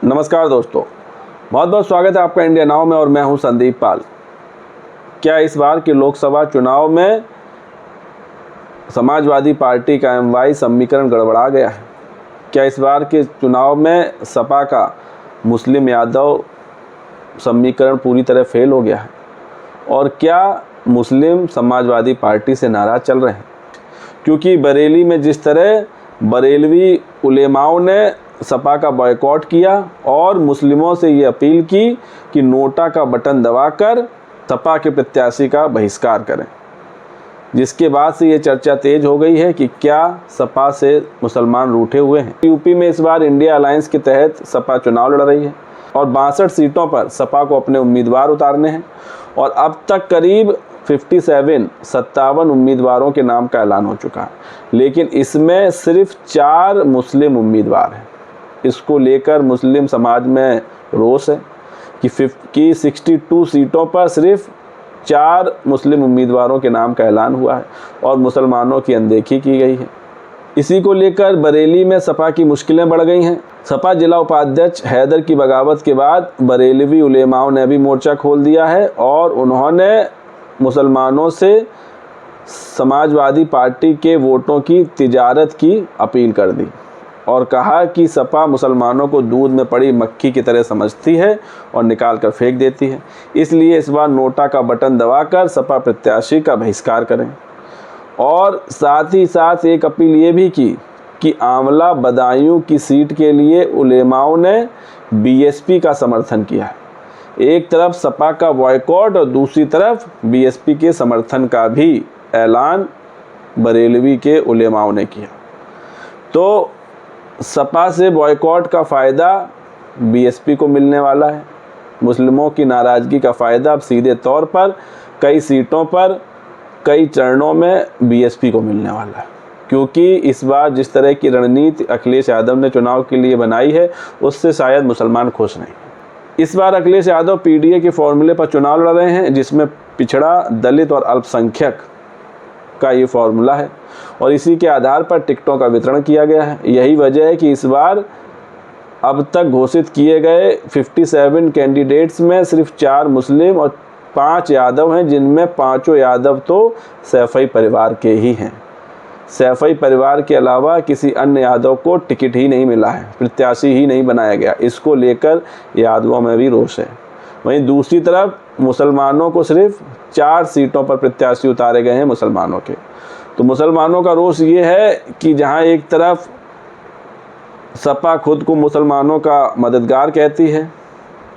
नमस्कार दोस्तों, बहुत बहुत स्वागत है आपका इंडिया नाउ में और मैं हूं संदीप पाल। क्या इस बार के लोकसभा चुनाव में समाजवादी पार्टी का MY समीकरण गड़बड़ा गया है? क्या इस बार के चुनाव में सपा का मुस्लिम यादव समीकरण पूरी तरह फेल हो गया है? और क्या मुस्लिम समाजवादी पार्टी से नाराज़ चल रहे हैं? क्योंकि बरेली में जिस तरह बरेलवी उलेमाओं ने सपा का बॉयकॉट किया और मुस्लिमों से ये अपील की कि नोटा का बटन दबाकर सपा के प्रत्याशी का बहिष्कार करें, जिसके बाद से ये चर्चा तेज हो गई है कि क्या सपा से मुसलमान रूठे हुए हैं। यूपी में इस बार इंडिया अलायंस के तहत सपा चुनाव लड़ रही है और 62 सीटों पर सपा को अपने उम्मीदवार उतारने हैं और अब तक करीब 57 उम्मीदवारों के नाम का ऐलान हो चुका है, लेकिन इसमें सिर्फ 4 मुस्लिम उम्मीदवार हैं। इसको लेकर मुस्लिम समाज में रोष है कि 62 सीटों पर सिर्फ 4 मुस्लिम उम्मीदवारों के नाम का ऐलान हुआ है और मुसलमानों की अनदेखी की गई है। इसी को लेकर बरेली में सपा की मुश्किलें बढ़ गई हैं। सपा जिला उपाध्यक्ष हैदर की बगावत के बाद बरेलवी उलेमाओं ने भी मोर्चा खोल दिया है और उन्होंने मुसलमानों से समाजवादी पार्टी के वोटों की तिजारत की अपील कर दी और कहा कि सपा मुसलमानों को दूध में पड़ी मक्खी की तरह समझती है और निकाल कर फेंक देती है, इसलिए इस बार नोटा का बटन दबाकर सपा प्रत्याशी का बहिष्कार करें। और साथ ही साथ एक अपील ये भी की कि आंवला बदायूं की सीट के लिए उलेमाओं ने BSP का समर्थन किया है। एक तरफ सपा का बॉयकॉट और दूसरी तरफ BSP के समर्थन का भी ऐलान बरेलवी के उलेमाओं ने किया। तो सपा से बॉयकॉट का फ़ायदा BSP को मिलने वाला है। मुस्लिमों की नाराज़गी का फ़ायदा अब सीधे तौर पर कई सीटों पर कई चरणों में BSP को मिलने वाला है, क्योंकि इस बार जिस तरह की रणनीति अखिलेश यादव ने चुनाव के लिए बनाई है उससे शायद मुसलमान खुश नहीं। इस बार अखिलेश यादव PDA के फॉर्मूले पर चुनाव लड़ रहे हैं, जिसमें पिछड़ा, दलित और अल्पसंख्यक का ये फॉर्मूला है और इसी के आधार पर टिकटों का वितरण किया गया है। यही वजह है कि इस बार अब तक घोषित किए गए 57 कैंडिडेट्स में सिर्फ 4 मुस्लिम और 5 यादव हैं, जिनमें 5 यादव तो सैफई परिवार के ही हैं। सैफई परिवार के अलावा किसी अन्य यादव को टिकट ही नहीं मिला है, प्रत्याशी ही नहीं बनाया गया। इसको लेकर यादवों में भी रोष है। वहीं दूसरी तरफ मुसलमानों को सिर्फ 4 सीटों पर प्रत्याशी उतारे गए हैं मुसलमानों के। तो मुसलमानों का रोष ये है कि जहां एक तरफ सपा खुद को मुसलमानों का मददगार कहती है,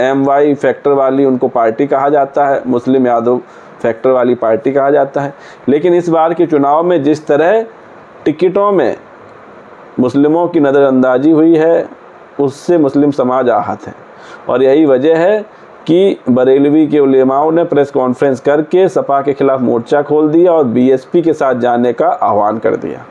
MY फैक्टर वाली उनको पार्टी कहा जाता है, मुस्लिम यादव फैक्टर वाली पार्टी कहा जाता है, लेकिन इस बार के चुनाव में जिस तरह टिकटों में मुस्लिमों की नज़रअंदाजी हुई है उससे मुस्लिम समाज आहत है और यही वजह है कि बरेलवी के उलेमाओं ने प्रेस कॉन्फ्रेंस करके सपा के खिलाफ मोर्चा खोल दिया और BSP के साथ जाने का आह्वान कर दिया।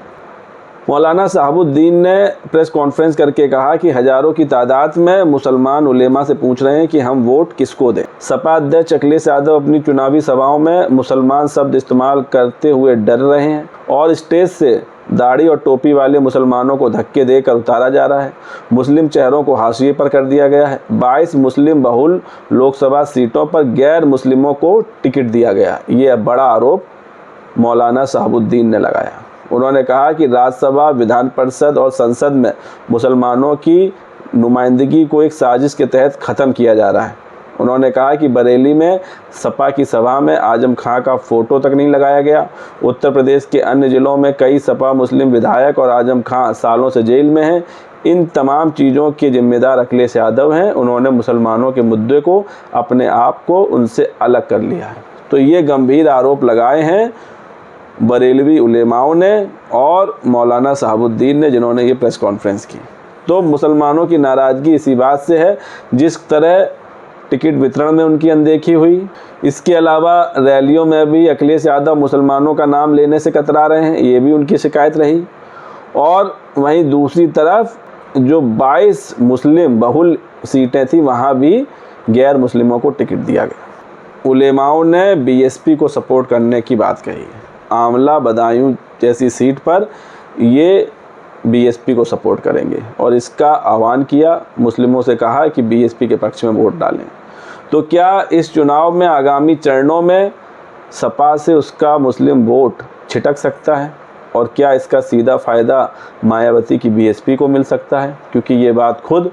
मौलाना साहबुद्दीन ने प्रेस कॉन्फ्रेंस करके कहा कि हज़ारों की तादाद में मुसलमान उलेमा से पूछ रहे हैं कि हम वोट किसको दें। सपा अध्यक्ष अखिलेश यादव अपनी चुनावी सभाओं में मुसलमान शब्द इस्तेमाल करते हुए डर रहे हैं और स्टेज से दाढ़ी और टोपी वाले मुसलमानों को धक्के देकर उतारा जा रहा है। मुस्लिम चेहरों को हाशिए पर कर दिया गया है। 22 मुस्लिम बहुल लोकसभा सीटों पर गैर मुस्लिमों को टिकट दिया गया। ये बड़ा आरोप मौलाना साहबुद्दीन ने लगाया। उन्होंने कहा कि राज्यसभा, विधान परिषद और संसद में मुसलमानों की नुमाइंदगी को एक साजिश के तहत ख़त्म किया जा रहा है। उन्होंने कहा कि बरेली में सपा की सभा में आजम खां का फ़ोटो तक नहीं लगाया गया। उत्तर प्रदेश के अन्य ज़िलों में कई सपा मुस्लिम विधायक और आजम खां सालों से जेल में हैं। इन तमाम चीज़ों के जिम्मेदार अखिलेश यादव हैं। उन्होंने मुसलमानों के मुद्दे को अपने आप को उनसे अलग कर लिया है। तो ये गंभीर आरोप लगाए हैं बरेलवी उलेमाओं ने और मौलाना साहबुद्दीन ने, जिन्होंने ये प्रेस कॉन्फ्रेंस की। तो मुसलमानों की नाराज़गी इसी बात से है जिस तरह टिकट वितरण में उनकी अनदेखी हुई। इसके अलावा रैलियों में भी अखिलेश यादव मुसलमानों का नाम लेने से कतरा रहे हैं, ये भी उनकी शिकायत रही। और वहीं दूसरी तरफ जो 22 मुस्लिम बहुल सीटें थी वहाँ भी गैर मुस्लिमों को टिकट दिया गया। उलेमाओं ने BSP को सपोर्ट करने की बात कही है। आंवला बदायूं जैसी सीट पर ये बीएसपी को सपोर्ट करेंगे और इसका आह्वान किया, मुस्लिमों से कहा कि बीएसपी के पक्ष में वोट डालें। तो क्या इस चुनाव में आगामी चरणों में सपा से उसका मुस्लिम वोट छिटक सकता है और क्या इसका सीधा फ़ायदा मायावती की बीएसपी को मिल सकता है? क्योंकि ये बात खुद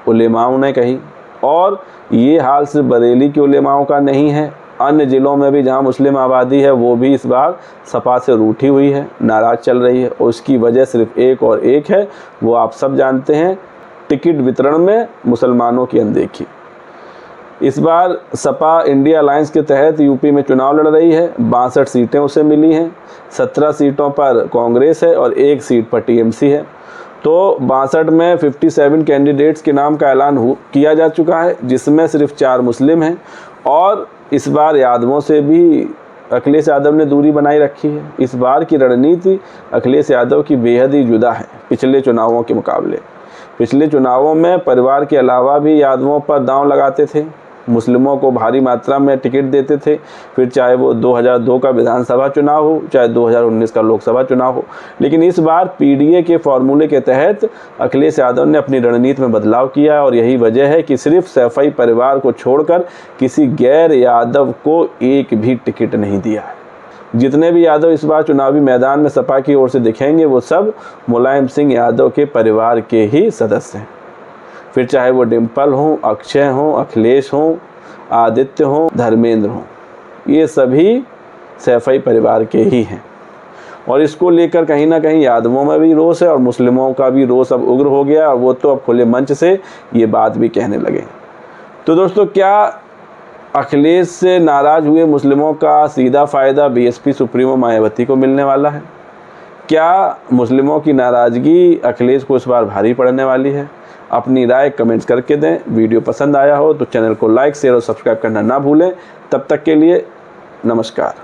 उलेमाओं ने कही और ये हाल सिर्फ बरेली के उलेमाओं का नहीं है, अन्य ज़िलों में भी जहां मुस्लिम आबादी है वो भी इस बार सपा से रूठी हुई है, नाराज़ चल रही है और उसकी वजह सिर्फ एक और एक है, वो आप सब जानते हैं, टिकट वितरण में मुसलमानों की अनदेखी। इस बार सपा इंडिया अलायंस के तहत यूपी में चुनाव लड़ रही है। 62 सीटें उसे मिली हैं, 17 सीटों पर कांग्रेस है और 1 सीट पर टीएमसी है। तो 62 में 57 कैंडिडेट्स के नाम का ऐलान किया जा चुका है, जिसमें सिर्फ 4 मुस्लिम हैं और इस बार यादवों से भी अखिलेश यादव ने दूरी बनाई रखी है। इस बार की रणनीति अखिलेश यादव की बेहद ही जुदा है पिछले चुनावों के मुकाबले। पिछले चुनावों में परिवार के अलावा भी यादवों पर दांव लगाते थे, मुस्लिमों को भारी मात्रा में टिकट देते थे, फिर चाहे वो 2002 का विधानसभा चुनाव हो, चाहे 2019 का लोकसभा चुनाव हो। लेकिन इस बार पीडीए के फॉर्मूले के तहत अखिलेश यादव ने अपनी रणनीति में बदलाव किया है और यही वजह है कि सिर्फ सैफई परिवार को छोड़कर किसी गैर यादव को एक भी टिकट नहीं दिया है। जितने भी यादव इस बार चुनावी मैदान में सपा की ओर से दिखेंगे वो सब मुलायम सिंह यादव के परिवार के ही सदस्य हैं, फिर चाहे वो डिम्पल हों, अक्षय हों, अखिलेश हों, आदित्य हों, धर्मेंद्र हों, ये सभी सैफई परिवार के ही हैं। और इसको लेकर कहीं ना कहीं यादवों में भी रोष है और मुस्लिमों का भी रोष अब उग्र हो गया और वो तो अब खुले मंच से ये बात भी कहने लगे। तो दोस्तों, क्या अखिलेश से नाराज़ हुए मुस्लिमों का सीधा फ़ायदा बीएसपी सुप्रीमो मायावती को मिलने वाला है? क्या मुस्लिमों की नाराज़गी अखिलेश को इस बार भारी पड़ने वाली है? अपनी राय कमेंट्स करके दें। वीडियो पसंद आया हो तो चैनल को लाइक, शेयर और सब्सक्राइब करना ना भूलें। तब तक के लिए नमस्कार।